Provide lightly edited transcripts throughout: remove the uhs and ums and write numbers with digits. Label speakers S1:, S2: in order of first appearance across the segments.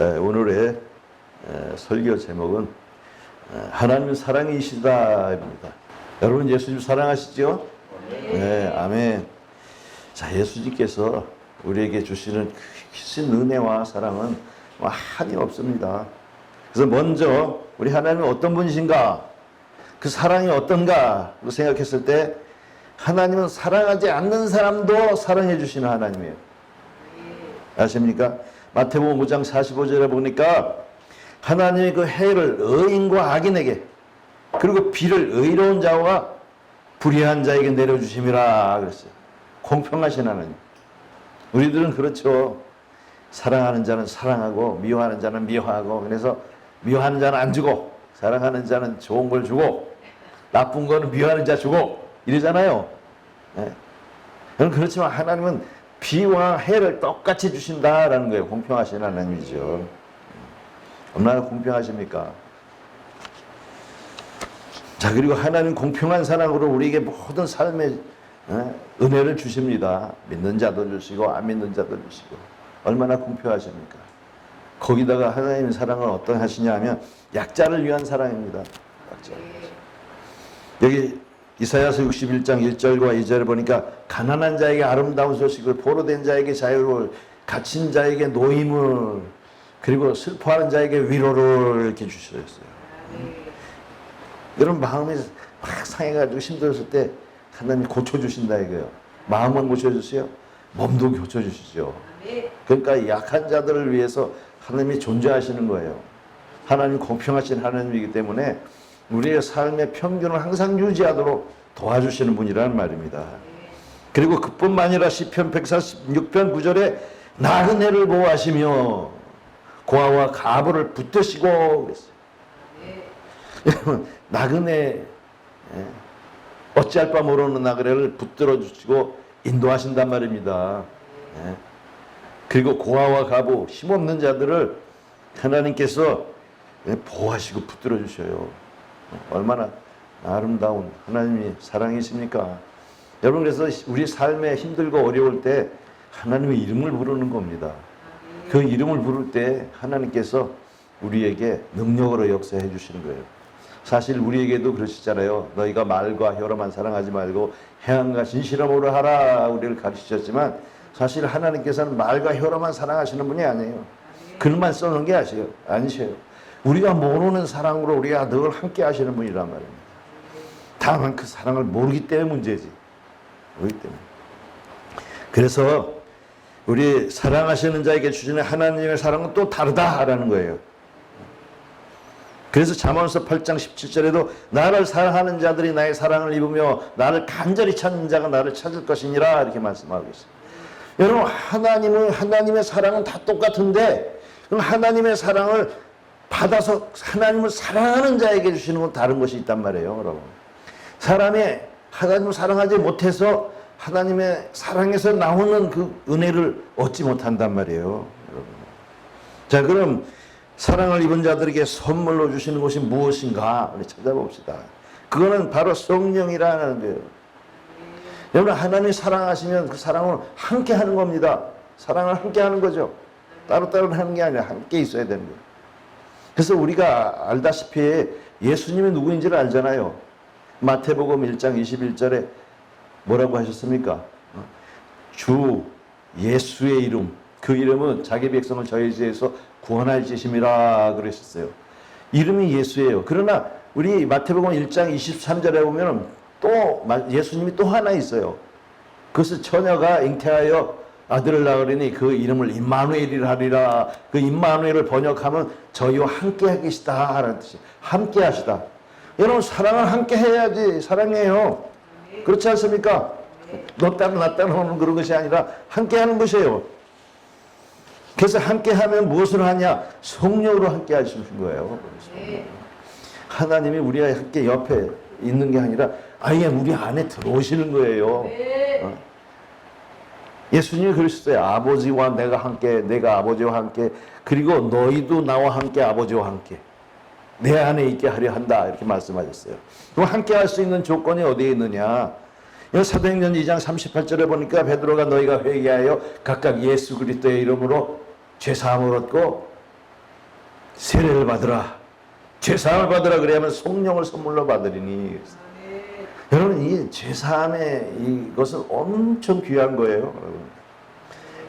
S1: 오늘의 설교 제목은 하나님은 사랑이시다입니다. 여러분 예수님 사랑하시죠? 네, 아멘. 자, 예수님께서 우리에게 주시는 크신 은혜와 사랑은 한이 없습니다. 그래서 먼저 우리 하나님은 어떤 분이신가? 그 사랑이 어떤가? 생각했을 때 하나님은 사랑하지 않는 사람도 사랑해 주시는 하나님이에요. 아십니까? 마태복음 5장 45절에 보니까 하나님이 그 해를 의인과 악인에게 그리고 비를 의로운 자와 불의한 자에게 내려주심이라 그랬어요. 공평하신 하나님. 우리들은 그렇죠. 사랑하는 자는 사랑하고 미워하는 자는 미워하고, 그래서 미워하는 자는 안 주고 사랑하는 자는 좋은 걸 주고 나쁜 거는 미워하는 자 주고 이러잖아요. 네. 그렇지만 하나님은 비와 해를 똑같이 주신다라는 거예요. 공평하신 하나님이죠. 얼마나 공평하십니까? 자, 그리고 하나님 공평한 사랑으로 우리에게 모든 삶의 은혜를 주십니다. 믿는 자도 주시고 안 믿는 자도 주시고. 얼마나 공평하십니까? 거기다가 하나님의 사랑은 어떤 하시냐 하면 약자를 위한 사랑입니다. 약자를 위해서. 여기 이사야서 61장 1절과 2절을 보니까 가난한 자에게 아름다운 소식을, 포로된 자에게 자유를, 갇힌 자에게 노임을, 그리고 슬퍼하는 자에게 위로를 이렇게 주셨어요. 여러분 마음이 막 상해가지고 힘들었을 때 하나님이 고쳐주신다 이거예요. 마음만 고쳐주세요. 몸도 고쳐주시죠. 그러니까 약한 자들을 위해서 하나님이 존재하시는 거예요. 하나님 공평하신 하나님이기 때문에 우리의 삶의 평균을 항상 유지하도록 도와주시는 분이라는 말입니다. 그리고 그뿐만 아니라 시편 146편 9절에 나그네를 보호하시며 고아와 가부를 붙드시고 그랬어요. 나그네, 어찌할 바 모르는 나그네를 붙들어 주시고 인도하신단 말입니다. 그리고 고아와 가부, 힘없는 자들을 하나님께서 보호하시고 붙들어 주셔요. 얼마나 아름다운 하나님이 사랑이십니까? 여러분, 그래서 우리 삶에 힘들고 어려울 때 하나님의 이름을 부르는 겁니다. 그 이름을 부를 때 하나님께서 우리에게 능력으로 역사해 주시는 거예요. 사실 우리에게도 그러시잖아요. 너희가 말과 혀로만 사랑하지 말고 행함과 진실함으로 하라 우리를 가르치셨지만, 사실 하나님께서는 말과 혀로만 사랑하시는 분이 아니에요. 글만 써놓은 게 아니셔요. 우리가 모르는 사랑으로 우리가 늘 함께 하시는 분이란 말입니다. 다만 그 사랑을 모르기 때문에 문제지. 모르기 때문에. 그래서 우리 사랑하시는 자에게 주시는 하나님의 사랑은 또 다르다라는 거예요. 그래서 잠언서 8장 17절에도 나를 사랑하는 자들이 나의 사랑을 입으며 나를 간절히 찾는 자가 나를 찾을 것이니라 이렇게 말씀하고 있어요. 여러분, 하나님의 사랑은 다 똑같은데 그럼 하나님의 사랑을 받아서 하나님을 사랑하는 자에게 주시는 건 다른 것이 있단 말이에요. 여러분, 사람이 하나님을 사랑하지 못해서 하나님의 사랑에서 나오는 그 은혜를 얻지 못한단 말이에요. 여러분. 자, 그럼 사랑을 입은 자들에게 선물로 주시는 것이 무엇인가 우리 찾아봅시다. 그거는 바로 성령이라는 거예요. 여러분, 하나님 사랑하시면 그 사랑을 함께 하는 겁니다. 사랑을 함께 하는 거죠. 따로따로 하는 게 아니라 함께 있어야 되는 거예요. 그래서 우리가 알다시피 예수님이 누구인지를 알잖아요. 마태복음 1장 21절에 뭐라고 하셨습니까? 주 예수의 이름, 그 이름은 자기 백성을 저희 죄에서 구원할 짓임이라 그러셨어요. 이름이 예수예요. 그러나 우리 마태복음 1장 23절에 보면 또 예수님이 또 하나 있어요. 그것은 처녀가 잉태하여 아들을 낳으리니 그 이름을 임마누엘이라 하리라. 그 임마누엘을 번역하면 저희와 함께 계시다 하는 뜻이, 함께 하시다. 여러분, 사랑을 함께 해야지 사랑해요. 그렇지 않습니까? 너 따로 나 따로 하는 그런 것이 아니라 함께 하는 것이에요. 그래서 함께 하면 무엇을 하냐? 성령으로 함께 하시는 거예요. 하나님이 우리와 함께 옆에 있는 게 아니라 아예 우리 안에 들어오시는 거예요. 예수님이 그러셨어요. 아버지와 내가 함께, 내가 아버지와 함께, 그리고 너희도 나와 함께 아버지와 함께 내 안에 있게 하려 한다 이렇게 말씀하셨어요. 그럼 함께 할 수 있는 조건이 어디에 있느냐? 사도행전 2장 38절에 보니까 베드로가 너희가 회개하여 각각 예수 그리스도의 이름으로 죄사함을 얻고 세례를 받으라, 죄사함을 받으라, 그래야만 성령을 선물로 받으리니. 여러분, 이 죄사함의 이것은 엄청 귀한 거예요. 여러분,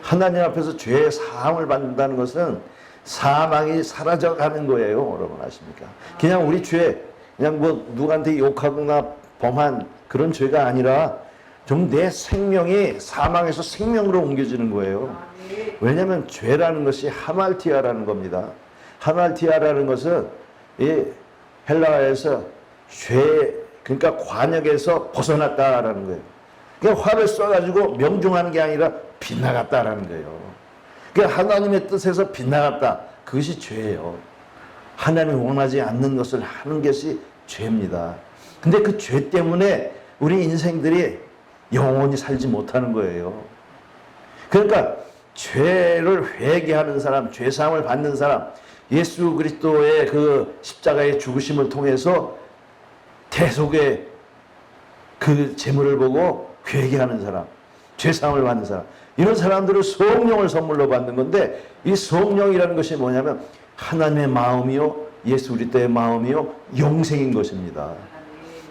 S1: 하나님 앞에서 죄 사함을 받는다는 것은 사망이 사라져가는 거예요. 여러분 아십니까? 그냥 우리 죄, 그냥 뭐 누구한테 욕하거나 범한 그런 죄가 아니라 좀 내 생명이 사망에서 생명으로 옮겨지는 거예요. 왜냐하면 죄라는 것이 하말티아라는 겁니다. 하말티아라는 것은 이 헬라어에서 죄, 그러니까 관역에서 벗어났다라는 거예요. 그러니까 화를 쏴가지고 명중하는 게 아니라 빗나갔다라는 거예요. 그러니까 하나님의 뜻에서 빗나갔다. 그것이 죄예요. 하나님이 원하지 않는 것을 하는 것이 죄입니다. 근데 그 죄 때문에 우리 인생들이 영원히 살지 못하는 거예요. 그러니까 죄를 회개하는 사람, 죄사함을 받는 사람, 예수 그리스도의 그 십자가의 죽으심을 통해서 대속의 그 재물을 보고 회개하는 사람, 죄사함을 받는 사람, 이런 사람들을 성령을 선물로 받는 건데, 이 성령이라는 것이 뭐냐면 하나님의 마음이요, 예수 그리스도의 마음이요, 영생인 것입니다.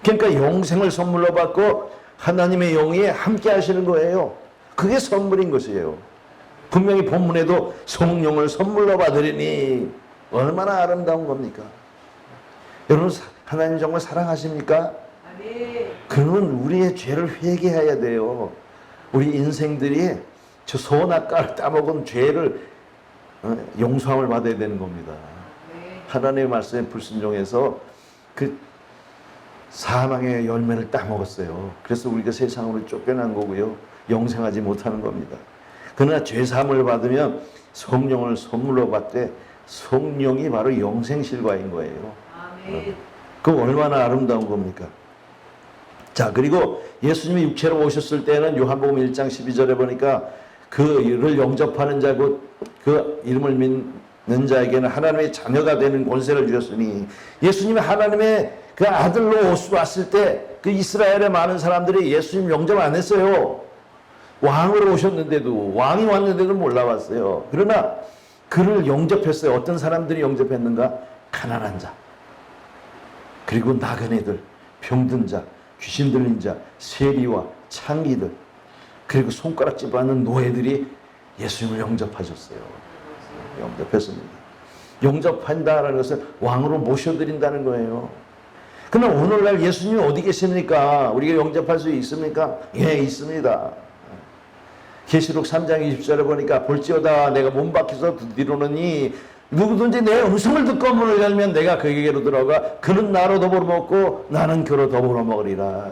S1: 그러니까 영생을 선물로 받고 하나님의 영이 함께 하시는 거예요. 그게 선물인 것이에요. 분명히 본문에도 성령을 선물로 받으리니 얼마나 아름다운 겁니까? 여러분, 하나님 정말 사랑하십니까? 그러면 우리의 죄를 회개해야 돼요. 우리 인생들이 저 선악과를 따먹은 죄를 용서함을 받아야 되는 겁니다. 하나님의 말씀에 불순종해서 그 사망의 열매를 따먹었어요. 그래서 우리가 세상으로 쫓겨난 거고요, 영생하지 못하는 겁니다. 그러나 죄사함을 받으면 성령을 선물로 받되 성령이 바로 영생실과인 거예요. 그 얼마나 아름다운 겁니까? 자, 그리고 예수님이 육체로 오셨을 때는 요한복음 1장 12절에 보니까 그를 영접하는 자, 그 이름을 믿는 자에게는 하나님의 자녀가 되는 권세를 주셨으니, 예수님이 하나님의 그 아들로 왔을 때 그 이스라엘의 많은 사람들이 예수님 영접 안 했어요. 왕으로 오셨는데도, 왕이 왔는데도 몰라봤어요. 그러나 그를 영접했어요. 어떤 사람들이 영접했는가? 가난한 자, 그리고 나그네들, 병든 자, 귀신 들린 자, 세리와 창기들, 그리고 손가락질 받는 노예들이 예수님을 영접하셨어요. 영접했습니다. 영접한다는 것은 왕으로 모셔드린다는 거예요. 그러나 오늘날 예수님이 어디 계십니까? 우리가 영접할 수 있습니까? 예, 있습니다. 계시록 3장 20절에 보니까 볼지어다 내가 문 밖에서 뒤로느니 누구든지 내 음성을 듣고 문을 열면 내가 그에게로 들어가 그는 나로 더불어 먹고 나는 그로 더불어 먹으리라.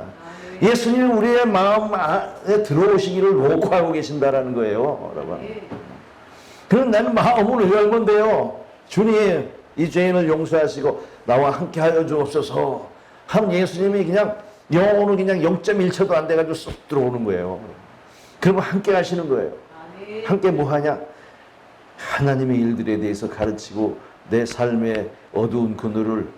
S1: 예수님이 우리의 마음 안에 들어오시기를 요구하고 계신다라는 거예요, 여러분. 그럼 나는 마음을 열면 돼요. 주님, 이 죄인을 용서하시고 나와 함께 하여 주옵소서 하면 예수님이 그냥 영혼은 그냥 0.1초도 안 돼가지고 쏙 들어오는 거예요. 그러면 함께 하시는 거예요. 함께 뭐 하냐? 하나님의 일들에 대해서 가르치고 내 삶의 어두운 그늘을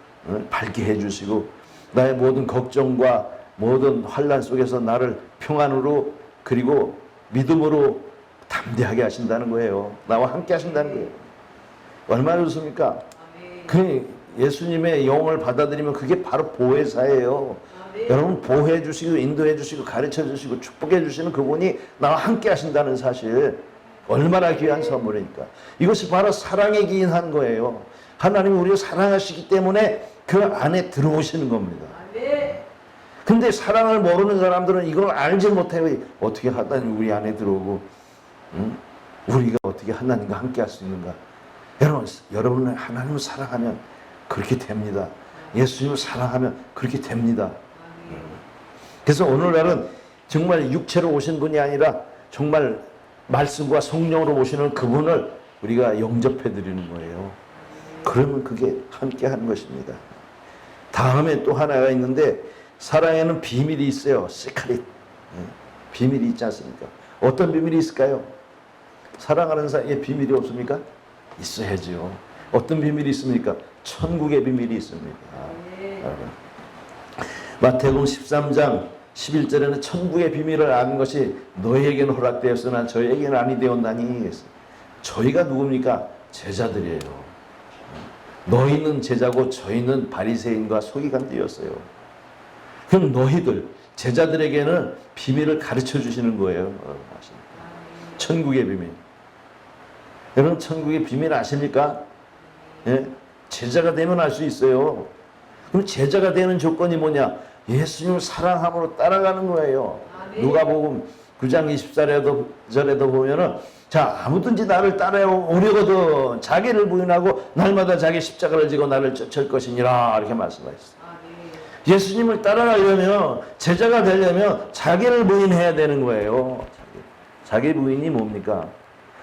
S1: 밝게 해주시고 나의 모든 걱정과 모든 환난 속에서 나를 평안으로 그리고 믿음으로 담대하게 하신다는 거예요. 나와 함께 하신다는 거예요. 얼마나 좋습니까? 그 예수님의 영을 받아들이면 그게 바로 보혜사예요. 여러분, 보호해 주시고 인도해 주시고 가르쳐 주시고 축복해 주시는 그분이 나와 함께 하신다는 사실, 얼마나 귀한 선물이니까. 이것이 바로 사랑에 기인한 거예요. 하나님이 우리를 사랑하시기 때문에 그 안에 들어오시는 겁니다. 근데 사랑을 모르는 사람들은 이걸 알지 못해요. 어떻게 하나님 우리 안에 들어오고 우리가 어떻게 하나님과 함께 할 수 있는가. 여러분은 하나님을 사랑하면 그렇게 됩니다. 예수님을 사랑하면 그렇게 됩니다. 그래서 오늘날은 정말 육체로 오신 분이 아니라 정말 말씀과 성령으로 오시는 그분을 우리가 영접해 드리는 거예요. 그러면 그게 함께 하는 것입니다. 다음에 또 하나가 있는데, 사랑에는 비밀이 있어요. 시크릿. 비밀이 있지 않습니까? 어떤 비밀이 있을까요? 사랑하는 사이에 비밀이 없습니까? 있어야죠. 어떤 비밀이 있습니까? 천국의 비밀이 있습니다. 마태복음 13장 11절에는 천국의 비밀을 아는 것이 너희에게는 허락되었으나 저희에게는 아니 되었나니. 저희가 누굽니까? 제자들이에요. 너희는 제자고 저희는 바리새인과 서기관들이었어요. 그럼 너희들 제자들에게는 비밀을 가르쳐 주시는 거예요. 천국의 비밀. 여러분 천국의 비밀 아십니까? 예? 제자가 되면 알 수 있어요. 그럼 제자가 되는 조건이 뭐냐? 예수님을 사랑함으로 따라가는 거예요. 누가복음 9장 24절에도 보면은 자 아무든지 나를 따라오려거든 자기를 부인하고 날마다 자기 십자가를 지고 나를 쫓을 것이니라 이렇게 말씀하셨어요. 예수님을 따라가려면 제자가 되려면 자기를 부인해야 되는 거예요. 자기 부인이 뭡니까?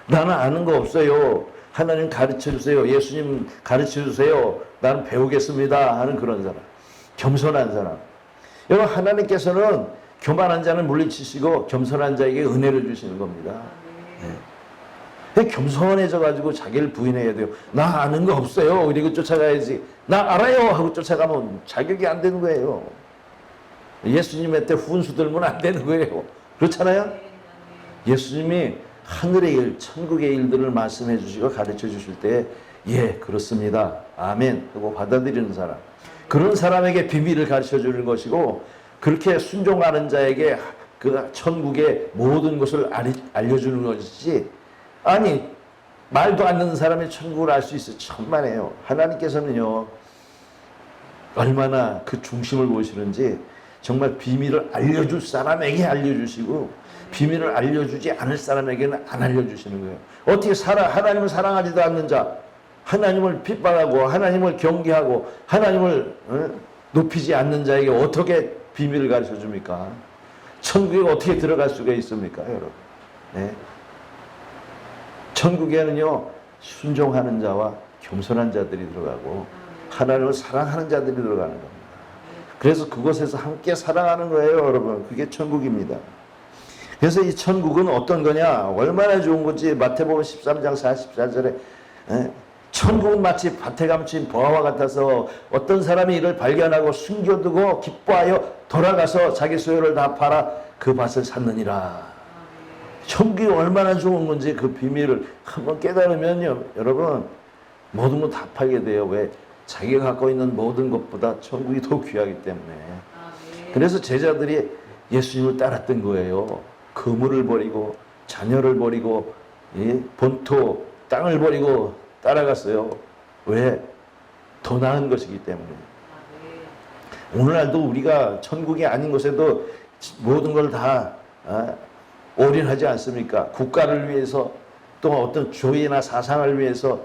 S1: 나는 아는 거 없어요. 하나님 가르쳐 주세요. 예수님 가르쳐 주세요. 나는 배우겠습니다 하는 그런 사람. 겸손한 사람. 여러분 하나님께서는 교만한 자는 물리치시고 겸손한 자에게 은혜를 주시는 겁니다. 네. 겸손해져 가지고 자기를 부인해야 돼요. 나 아는 거 없어요. 그리고 쫓아가야지. 나 알아요 하고 쫓아가면 자격이 안 되는 거예요. 예수님한테 훈수 들면 안 되는 거예요. 그렇잖아요? 예수님이 하늘의 일, 천국의 일들을 말씀해 주시고 가르쳐 주실 때 예, 그렇습니다. 아멘 하고 받아들이는 사람. 그런 사람에게 비밀을 가르쳐 주는 것이고 그렇게 순종하는 자에게 그 천국의 모든 것을 알려주는 것이지 아니 말도 안 듣는 사람이 천국을 알 수 있어 천만에요. 하나님께서는요 얼마나 그 중심을 보시는지 정말 비밀을 알려줄 사람에게 알려주시고 비밀을 알려주지 않을 사람에게는 안 알려주시는 거예요. 어떻게 하나님을 사랑하지도 않는 자 하나님을 핍박하고 하나님을 경계하고 하나님을 높이지 않는 자에게 어떻게 비밀을 가르쳐 줍니까? 천국에 어떻게 들어갈 수가 있습니까, 여러분? 네. 천국에는요 순종하는 자와 겸손한 자들이 들어가고 하나님을 사랑하는 자들이 들어가는 겁니다. 그래서 그곳에서 함께 사랑하는 거예요, 여러분. 그게 천국입니다. 그래서 이 천국은 어떤 거냐? 얼마나 좋은 건지 마태복음 13장 44절에 천국은 마치 밭에 감춘 보화와 같아서 어떤 사람이 이를 발견하고 숨겨두고 기뻐하여 돌아가서 자기 소유를 다 팔아 그 밭을 샀느니라. 천국이 얼마나 좋은 건지 그 비밀을 한번 깨달으면요 여러분 모든 거 다 팔게 돼요. 왜? 자기가 갖고 있는 모든 것보다 천국이 더 귀하기 때문에. 그래서 제자들이 예수님을 따랐던 거예요. 그물을 버리고 자녀를 버리고 본토 땅을 버리고 따라갔어요. 왜? 더 나은 것이기 때문에. 오늘날도 우리가 천국이 아닌 곳에도 모든 걸 다 올인하지 않습니까? 국가를 위해서 또 어떤 조의나 사상을 위해서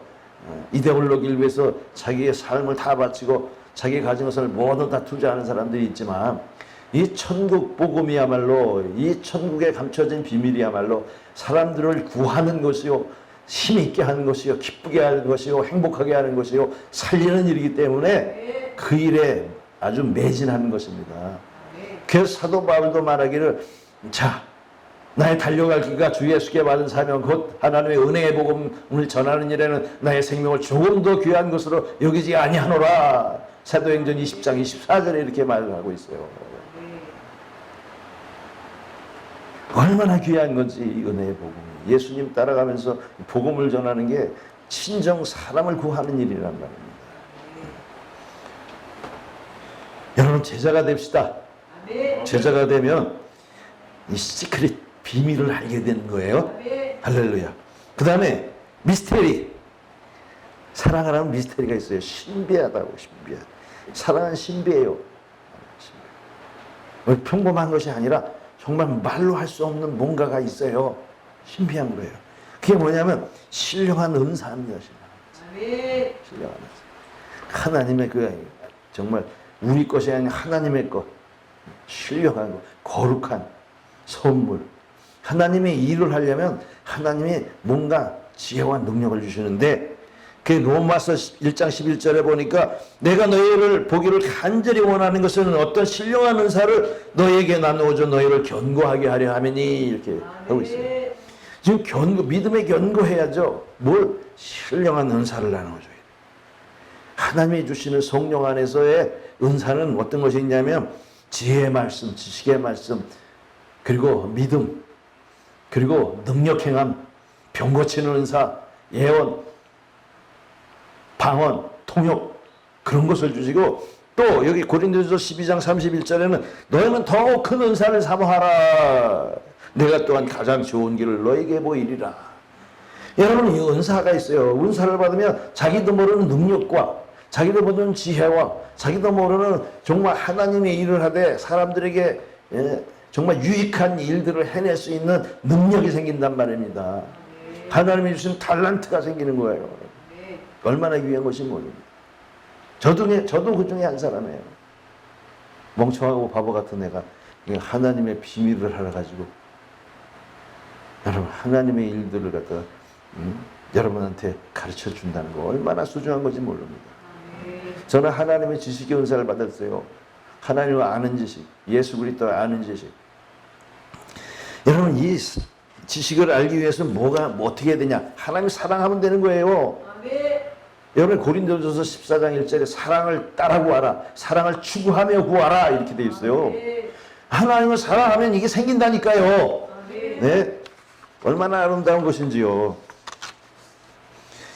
S1: 이데올로기를 위해서 자기의 삶을 다 바치고 자기 가진 것을 모두 다 투자하는 사람들이 있지만 이 천국 복음이야말로 이 천국에 감춰진 비밀이야말로 사람들을 구하는 것이요 힘있게 하는 것이요 기쁘게 하는 것이요 행복하게 하는 것이요 살리는 일이기 때문에 그 일에 아주 매진하는 것입니다. 그래서 사도 바울도 말하기를 자 나의 달려갈 길과 주 예수께 받은 사명 곧 하나님의 은혜의 복음을 전하는 일에는 나의 생명을 조금 더 귀한 것으로 여기지 아니하노라. 사도행전 20장 24절에 이렇게 말을 하고 있어요. 얼마나 귀한 건지 이 은혜의 복음이. 예수님 따라가면서 복음을 전하는 게 친정 사람을 구하는 일이란 말입니다. 여러분 제자가 됩시다. 제자가 되면 이 시크릿 비밀을 알게 되는 거예요. 할렐루야. 그 다음에 미스테리. 사랑을 하는 미스테리가 있어요. 신비하다고. 신비하다. 사랑은 신비해요. 평범한 것이 아니라 정말 말로 할 수 없는 뭔가가 있어요. 신비한 거예요. 그게 뭐냐면 신령한 은사입니다. 신령한 은사. 하나님의 그 정말 우리 것이 아닌 하나님의 것. 신령한 것. 거룩한 선물. 하나님의 일을 하려면 하나님이 뭔가 지혜와 능력을 주시는데 그 로마서 1장 11절에 보니까 내가 너희를 보기를 간절히 원하는 것은 어떤 신령한 은사를 너희에게 나누어줘 너희를 견고하게 하려 함이니 이렇게 하고 있어요. 지금 믿음에 견고해야죠. 뭘? 신령한 은사를 나누어줘야 돼요. 하나님이 주시는 성령 안에서의 은사는 어떤 것이 있냐면 지혜의 말씀, 지식의 말씀, 그리고 믿음, 그리고 능력 행함, 병 고치는 은사, 예언, 방언, 통역 그런 것을 주시고 또 여기 고린도전서 12장 31절에는 너희는 더욱 큰 은사를 사모하라. 내가 또한 가장 좋은 길을 너에게 보이리라. 여러분 이 은사가 있어요. 은사를 받으면 자기도 모르는 능력과 자기도 모르는 지혜와 자기도 모르는 정말 하나님의 일을 하되 사람들에게 정말 유익한 일들을 해낼 수 있는 능력이 생긴단 말입니다. 하나님이 주신 달란트가 생기는 거예요. 얼마나 귀한 것인지 모릅니다. 저도 그 중에 한 사람이에요. 멍청하고 바보 같은 애가 하나님의 비밀을 알아가지고 여러분 하나님의 일들을 갖다가 여러분한테 가르쳐 준다는 거 얼마나 소중한 건지 모릅니다. 저는 하나님의 지식의 은사를 받았어요. 하나님을 아는 지식, 예수 그리스도를 아는 지식. 여러분 이 지식을 알기 위해서는 어떻게 해야 되냐? 하나님 사랑하면 되는 거예요. 여러분 고린도전서 14장 1절에 사랑을 따라구하라. 사랑을 추구하며 구하라. 이렇게 되어 있어요. 하나님을 사랑하면 이게 생긴다니까요. 네? 얼마나 아름다운 것인지요.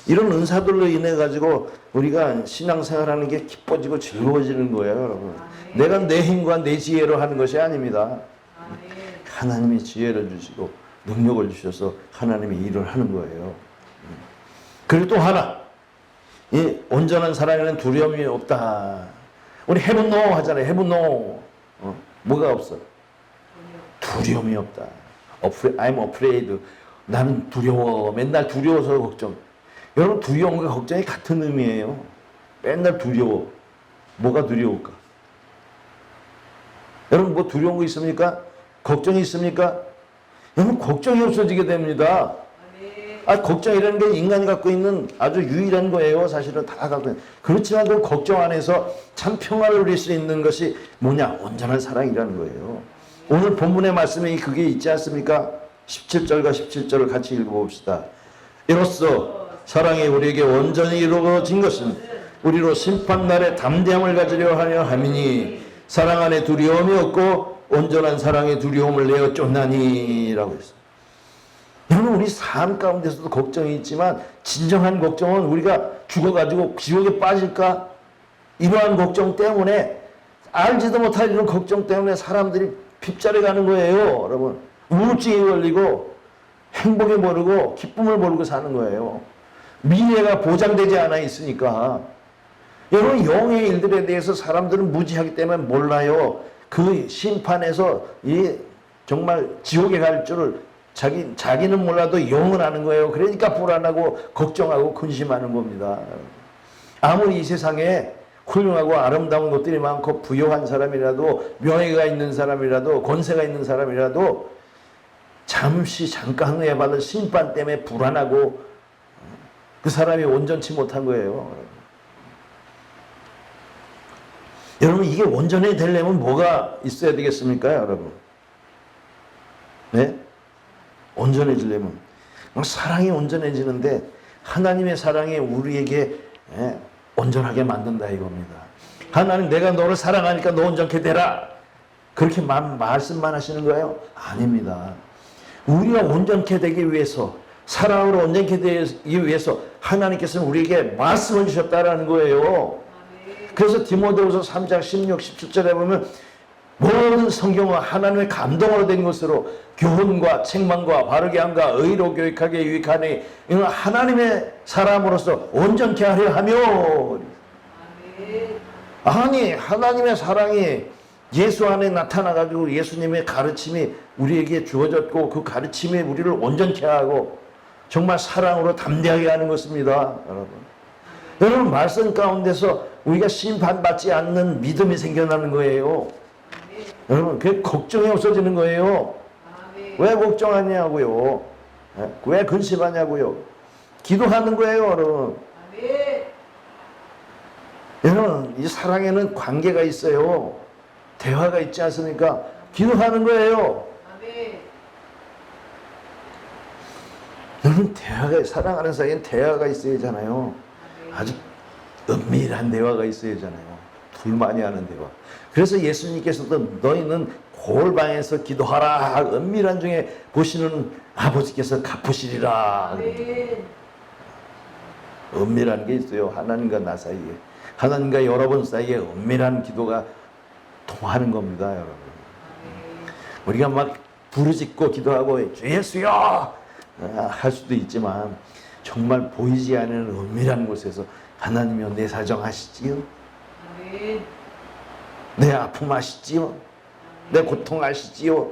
S1: 이런 은사들로 인해 가지고 우리가 신앙생활하는 게 기뻐지고 즐거워지는 거예요, 여러분. 내가 내 힘과 내 지혜로 하는 것이 아닙니다. 하나님이 지혜를 주시고 능력을 주셔서 하나님이 일을 하는 거예요. 그리고 또 하나, 이 온전한 사랑에는 두려움이 없다. 우리 have no 하잖아요. have no. 뭐가 없어? 두려움이 없다. I'm afraid. 나는 두려워. 맨날 두려워서 걱정. 여러분 두려움과 걱정이 같은 의미예요. 맨날 두려워. 뭐가 두려울까? 여러분 뭐 두려운 거 있습니까? 걱정이 있습니까? 여러분 걱정이 없어지게 됩니다. 걱정이라는 게 인간이 갖고 있는 아주 유일한 거예요. 사실은 다 갖고 있는. 그렇지만 그 걱정 안에서 참 평화를 누릴 수 있는 것이 뭐냐? 온전한 사랑이라는 거예요. 오늘 본문의 말씀에 그게 있지 않습니까? 17절과 17절을 같이 읽어봅시다. 이로써 사랑이 우리에게 온전히 이루어진 것은 우리로 심판날에 담대함을 가지려 하려 함이니 사랑 안에 두려움이 없고 온전한 사랑의 두려움을 내어 쫓나니 라고 했어요. 여러분 우리 삶 가운데서도 걱정이 있지만 진정한 걱정은 우리가 죽어가지고 지옥에 빠질까? 이러한 걱정 때문에 알지도 못할 이런 걱정 때문에 사람들이 핍절해 가는 거예요. 여러분 우울증에 걸리고 행복에 모르고 기쁨을 모르고 사는 거예요. 미래가 보장되지 않아 있으니까. 여러분 영의 일들에 대해서 사람들은 무지하기 때문에 몰라요. 그 심판에서 정말 지옥에 갈 줄을 자기는 몰라도 영은 아는 거예요. 그러니까 불안하고 걱정하고 근심하는 겁니다. 아무리 이 세상에 훌륭하고 아름다운 것들이 많고 부유한 사람이라도 명예가 있는 사람이라도 권세가 있는 사람이라도 잠깐 후에 받은 심판 때문에 불안하고 그 사람이 온전치 못한 거예요. 여러분 이게 온전히 되려면 뭐가 있어야 되겠습니까, 여러분? 네? 온전해지려면 사랑이 온전해지는데 하나님의 사랑이 우리에게 온전하게 만든다 이겁니다. 하나님 내가 너를 사랑하니까 너 온전케 되라 그렇게 말씀만 하시는 거예요? 아닙니다. 우리가 온전케 되기 위해서 사랑으로 온전케 되기 위해서 하나님께서는 우리에게 말씀을 주셨다라는 거예요. 그래서 디모데후서 3장 16, 17절에 보면 모든 성경은 하나님의 감동으로 된 것으로 교훈과 책망과 바르게 함과 의로 교육하게 유익하니 이는 하나님의 사람으로서 온전케 하려 하며. 아니 하나님의 사랑이 예수 안에 나타나가지고 예수님의 가르침이 우리에게 주어졌고 그 가르침이 우리를 온전케 하고 정말 사랑으로 담대하게 하는 것입니다. 여러분 말씀 가운데서 우리가 심판받지 않는 믿음이 생겨나는 거예요. 여러분 그게 걱정이 없어지는 거예요. 왜 걱정하냐고요? 왜 근심하냐고요? 기도하는 거예요, 여러분. 여러분 이 사랑에는 관계가 있어요. 대화가 있지 않습니까? 기도하는 거예요. 여러분 사랑하는 사이엔 대화가 있어야 하잖아요. 아주 은밀한 대화가 있어야 하잖아요. 둘만이 하는 대화. 그래서 예수님께서도 너희는 골방에서 기도하라. 은밀한 중에 보시는 아버지께서 갚으시리라. 은밀한 게 있어요. 하나님과 나 사이에. 하나님과 여러분 사이에 은밀한 기도가 통하는 겁니다, 여러분. 우리가 막 부르짖고 기도하고 주 예수여 할 수도 있지만 정말 보이지 않는 은밀한 곳에서 하나님이여 내 사정 아시지요? 내 아픔 아시지요? 내 고통 아시지요?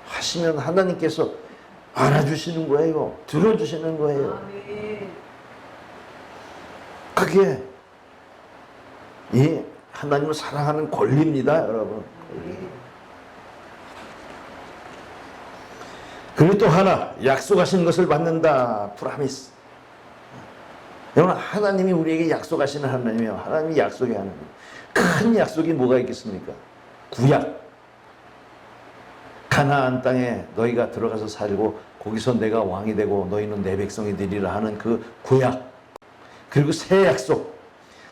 S1: 하시면 하나님께서 알아주시는 거예요. 들어주시는 거예요. 그게 이 하나님을 사랑하는 권리입니다, 여러분. 그리고 또 하나, 약속하신 것을 받는다. 프라미스. 여러분, 하나님이 우리에게 약속하시는 하나님이에요. 하나님이 약속의 하나님. 큰 약속이 뭐가 있겠습니까? 구약. 가나안 땅에 너희가 들어가서 살고 거기서 내가 왕이 되고 너희는 내 백성이 되리라 하는 그 구약. 그리고 새 약속.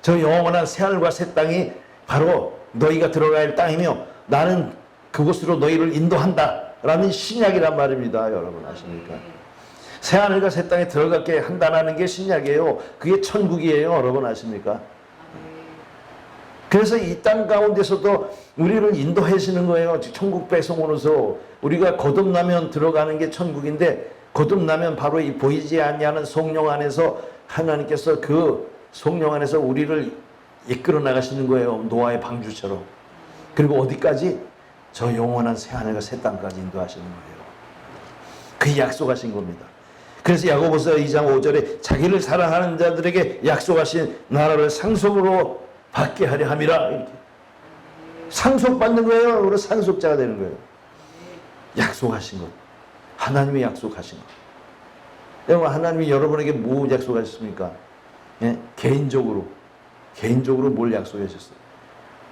S1: 저 영원한 새하늘과 새 땅이 바로 너희가 들어갈 땅이며 나는 그곳으로 너희를 인도한다 라는 신약이란 말입니다. 여러분 아십니까? 새하늘과 새 땅에 들어가게 한다는 게 신약이에요. 그게 천국이에요. 여러분 아십니까? 그래서 이 땅 가운데서도 우리를 인도하시는 거예요. 천국 배송으로서 우리가 거듭나면 들어가는 게 천국인데 거듭나면 바로 이 보이지 않는 성령 안에서 하나님께서 그 성령 안에서 우리를 이끌어 나가시는 거예요. 노아의 방주처럼. 그리고 어디까지? 저 영원한 새하늘과 새 땅까지 인도하시는 거예요. 그 약속하신 겁니다. 그래서 야고보서 2장 5절에 자기를 사랑하는 자들에게 약속하신 나라를 상속으로 받게 하려 함이라. 이렇게 상속받는 거예요. 우리 상속자가 되는 거예요. 약속하신 것. 하나님이 약속하신 것. 여러분 하나님이 여러분에게 뭐 약속하셨습니까? 예? 개인적으로 뭘 약속하셨어요?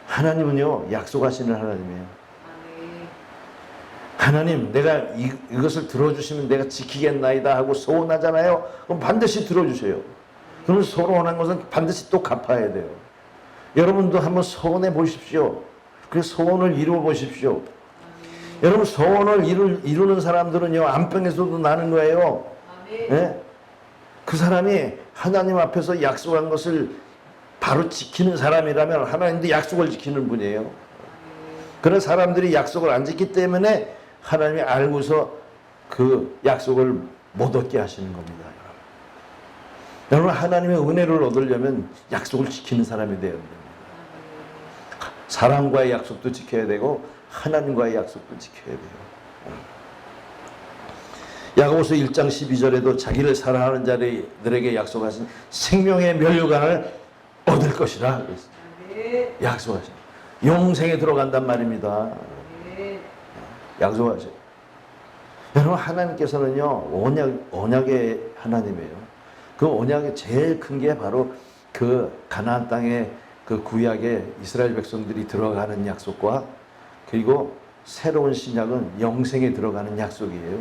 S1: 하나님은요 약속하시는 하나님이에요. 하나님 내가 이것을 들어주시면 내가 지키겠나이다 하고 소원하잖아요. 그럼 반드시 들어주세요. 그럼 소원한 것은 반드시 또 갚아야 돼요. 여러분도 한번 소원해 보십시오. 그래서 소원을 이루어 보십시오. 여러분 소원을 이루는 사람들은요 안방에서도 나는 거예요. 예? 그 사람이 하나님 앞에서 약속한 것을 바로 지키는 사람이라면 하나님도 약속을 지키는 분이에요. 그런 사람들이 약속을 안 지키기 때문에 하나님이 알고서 그 약속을 못 얻게 하시는 겁니다. 여러분 하나님의 은혜를 얻으려면 약속을 지키는 사람이 되어야 됩니다. 사람과의 약속도 지켜야 되고 하나님과의 약속도 지켜야 돼요. 야고보서 1장 12절에도 자기를 사랑하는 자들에게 약속하신 생명의 면류관을 얻을 것이라 약속하신 영생에 들어간단 말입니다. 약속하세요. 여러분 하나님께서는요 언약의 하나님이에요. 그 언약의 제일 큰 게 바로 그 가나안 땅에 그 구약에 이스라엘 백성들이 들어가는 약속과 그리고 새로운 신약은 영생에 들어가는 약속이에요.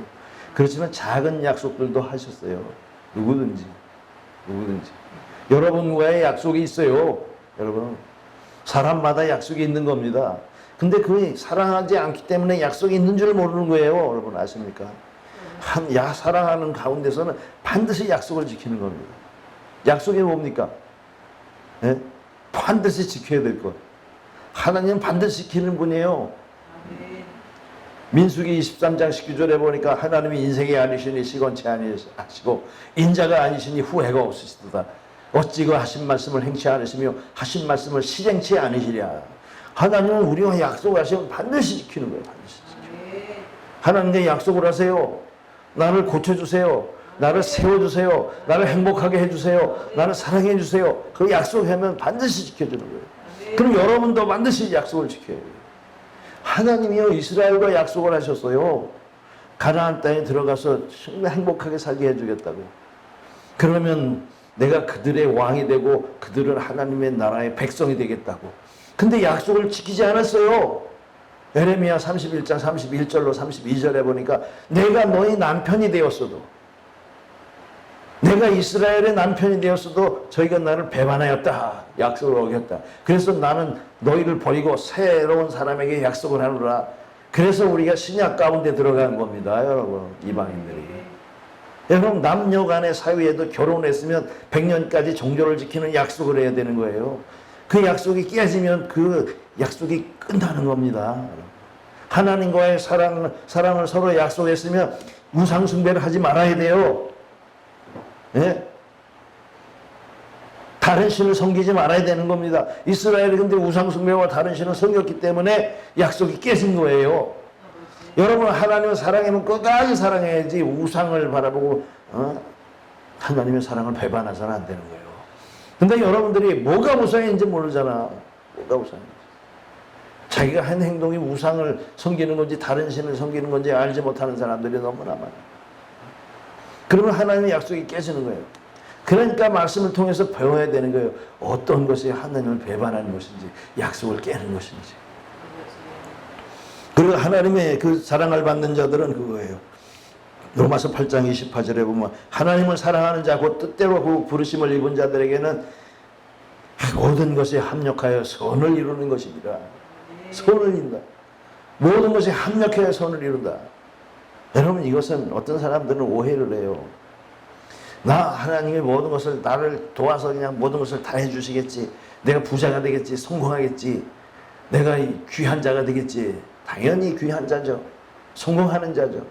S1: 그렇지만 작은 약속들도 하셨어요. 누구든지 여러분과의 약속이 있어요. 여러분 사람마다 약속이 있는 겁니다. 근데 그 사랑하지 않기 때문에 약속이 있는 줄 모르는 거예요. 여러분 아십니까? 사랑하는 가운데서는 반드시 약속을 지키는 겁니다. 약속이 뭡니까? 네? 반드시 지켜야 될 것. 하나님은 반드시 지키는 분이에요. 민수기 23장 19절에 보니까 하나님이 인생이 아니시니 시건치 아니하시고 인자가 아니시니 후회가 없으시도다. 어찌 그 하신 말씀을 행치 않으시며 하신 말씀을 실행치 않으시랴. 하나님은 우리와 약속하시면 반드시 지키는 거예요. 반드시 지키는. 하나님께 약속을 하세요. 나를 고쳐주세요. 나를 세워주세요. 나를 행복하게 해주세요. 나를 사랑해주세요. 그 약속하면 반드시 지켜주는 거예요. 그럼 여러분도 반드시 약속을 지켜야 돼요. 하나님이요 이스라엘과 약속을 하셨어요. 가나안 땅에 들어가서 정말 행복하게 살게 해주겠다고. 그러면 내가 그들의 왕이 되고 그들은 하나님의 나라의 백성이 되겠다고. 근데 약속을 지키지 않았어요. 에레미야 31장 31절로 32절에 보니까 내가 너희 남편이 되었어도 내가 이스라엘의 남편이 되었어도 저희가 나를 배반하였다. 약속을 어겼다. 그래서 나는 너희를 버리고 새로운 사람에게 약속을 하노라. 그래서 우리가 신약 가운데 들어간 겁니다. 여러분 이방인들이. 여러분, 남녀 간의 사위에도 결혼했으면 100년까지 정조를 지키는 약속을 해야 되는 거예요. 그 약속이 깨지면 그 약속이 끝나는 겁니다. 하나님과의 사랑을 서로 약속했으면 우상숭배를 하지 말아야 돼요. 예? 다른 신을 섬기지 말아야 되는 겁니다. 이스라엘이 근데 우상숭배와 다른 신을 섬겼기 때문에 약속이 깨진 거예요. 여러분, 하나님을 사랑하면 끝까지 사랑해야지 우상을 바라보고 하나님의 사랑을 배반해서는 안 되는 거예요. 근데 여러분들이 뭐가 우상인지 모르잖아. 뭐가 우상인지. 자기가 한 행동이 우상을 섬기는 건지 다른 신을 섬기는 건지 알지 못하는 사람들이 너무나 많아요. 그러면 하나님의 약속이 깨지는 거예요. 그러니까 말씀을 통해서 배워야 되는 거예요. 어떤 것이 하나님을 배반하는 것인지, 약속을 깨는 것인지. 그리고 하나님의 그 사랑을 받는 자들은 그거예요. 로마서 8장 28절에 보면 하나님을 사랑하는 자, 곧 뜻대로 그 부르심을 입은 자들에게는 모든 것이 합력하여 선을 이루는 것이니라. 선을 이룬다. 모든 것이 합력하여 선을 이룬다. 여러분, 이것은 어떤 사람들은 오해를 해요. 나 하나님이 모든 것을 나를 도와서 그냥 모든 것을 다 해주시겠지. 내가 부자가 되겠지. 성공하겠지. 내가 귀한 자가 되겠지. 당연히 귀한 자죠. 성공하는 자죠.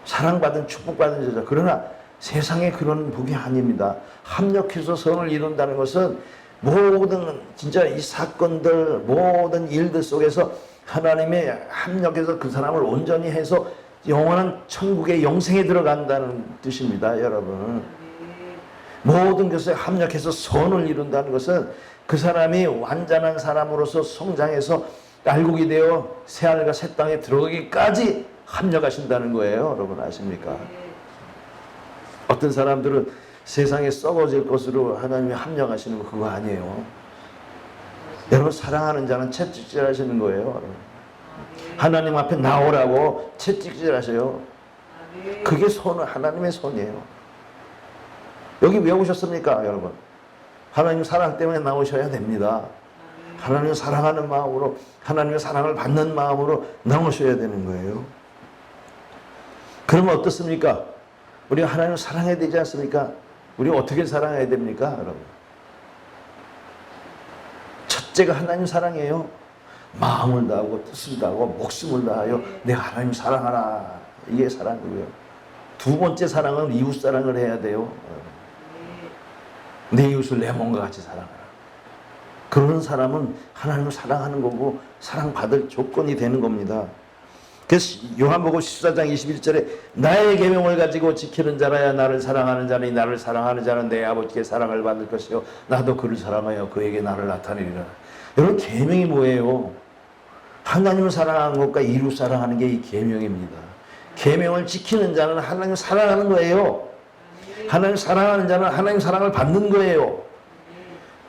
S1: 사랑받은 축복받은 자죠. 그러나 세상에 그런 복이 아닙니다. 합력해서 선을 이룬다는 것은 모든 진짜 이 사건들 모든 일들 속에서 하나님의 합력해서 그 사람을 온전히 해서 영원한 천국의 영생에 들어간다는 뜻입니다. 여러분, 모든 것에 합력해서 선을 이룬다는 것은 그 사람이 완전한 사람으로서 성장해서 알곡이 되어 새하늘과 새 땅에 들어가기까지 합력하신다는 거예요. 여러분, 아십니까? 어떤 사람들은 세상에 썩어질 것으로 하나님이 합력하시는 거 그거 아니에요. 여러분, 사랑하는 자는 채찍질 하시는 거예요. 여러분. 하나님 앞에 나오라고 채찍질 하세요. 그게 하나님의 손이에요. 여기 왜 오셨습니까, 여러분? 하나님 사랑 때문에 나오셔야 됩니다. 하나님을 사랑하는 마음으로, 하나님의 사랑을 받는 마음으로 나오셔야 되는 거예요. 그러면 어떻습니까? 우리가 하나님을 사랑해야 되지 않습니까? 우리가 어떻게 사랑해야 됩니까, 여러분? 첫째가 하나님 사랑이에요. 마음을 다하고 뜻을 다하고 목숨을 다하여 내가 하나님을 사랑하라. 이게 사랑이고요. 두 번째 사랑은 이웃 사랑을 해야 돼요. 내 이웃을 내 몸과 같이 사랑하라. 그런 사람은 하나님을 사랑하는 거고 사랑받을 조건이 되는 겁니다. 그래서 요한복음 14장 21절에 나의 계명을 가지고 지키는 자라야 나를 사랑하는 자니 나를 사랑하는 자는 내 아버지께 사랑을 받을 것이요 나도 그를 사랑하여 그에게 나를 나타내리라. 여러분, 계명이 뭐예요? 하나님을 사랑하는 것과 이웃 사랑하는 게 이 계명입니다. 계명을 지키는 자는 하나님을 사랑하는 거예요. 하나님을 사랑하는 자는 하나님 사랑을 받는 거예요.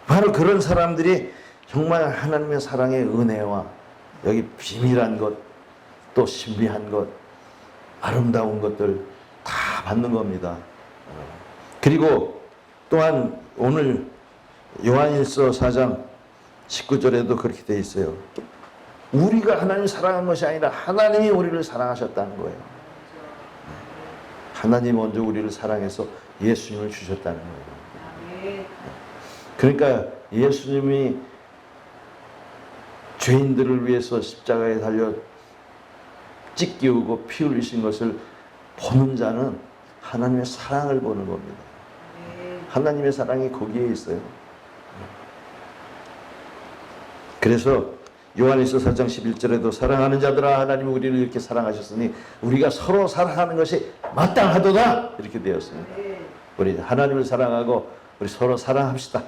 S1: 바로 그런 사람들이 정말 하나님의 사랑의 은혜와 여기 비밀한 것, 또 신비한 것, 아름다운 것들 다 받는 겁니다. 그리고 또한 오늘 요한일서 4장 19절에도 그렇게 되어 있어요. 우리가 하나님을 사랑한 것이 아니라 하나님이 우리를 사랑하셨다는 거예요. 하나님이 먼저 우리를 사랑해서 예수님을 주셨다는 거예요. 그러니까 예수님이 죄인들을 위해서 십자가에 달려 찢기우고 피 흘리신 것을 보는 자는 하나님의 사랑을 보는 겁니다. 하나님의 사랑이 거기에 있어요. 그래서 요한일서 4장 11절에도 사랑하는 자들아 하나님이 우리를 이렇게 사랑하셨으니 우리가 서로 사랑하는 것이 마땅하도다 이렇게 되었습니다. 우리 하나님을 사랑하고 우리 서로 사랑합시다.